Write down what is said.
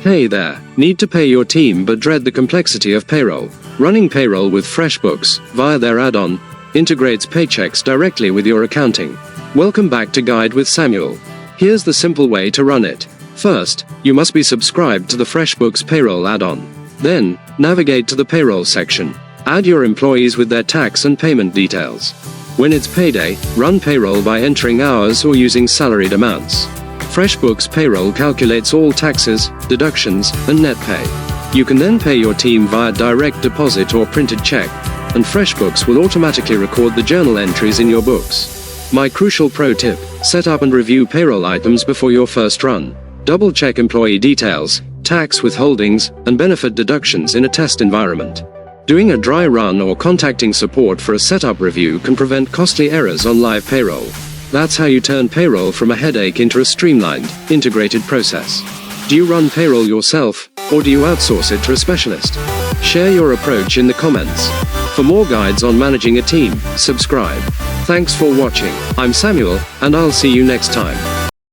Hey there, need to pay your team but dread the complexity of payroll? Running payroll with FreshBooks, via their add-on, integrates paychecks directly with your accounting. Welcome back to Guide with Samuel. Here's the simple way to run it. First, you must be subscribed to the FreshBooks payroll add-on. Then, navigate to the payroll section. Add your employees with their tax and payment details. When it's payday, run payroll by entering hours or using salaried amounts. FreshBooks Payroll calculates all taxes, deductions, and net pay. You can then pay your team via direct deposit or printed check, and FreshBooks will automatically record the journal entries in your books. My crucial pro tip: set up and review payroll items before your first run. Double-check employee details, tax withholdings, and benefit deductions in a test environment. Doing a dry run or contacting support for a setup review can prevent costly errors on live payroll. That's how you turn payroll from a headache into a streamlined, integrated process. Do you run payroll yourself, or do you outsource it to a specialist? Share your approach in the comments. For more guides on managing a team, subscribe. Thanks for watching. I'm Samuel, and I'll see you next time.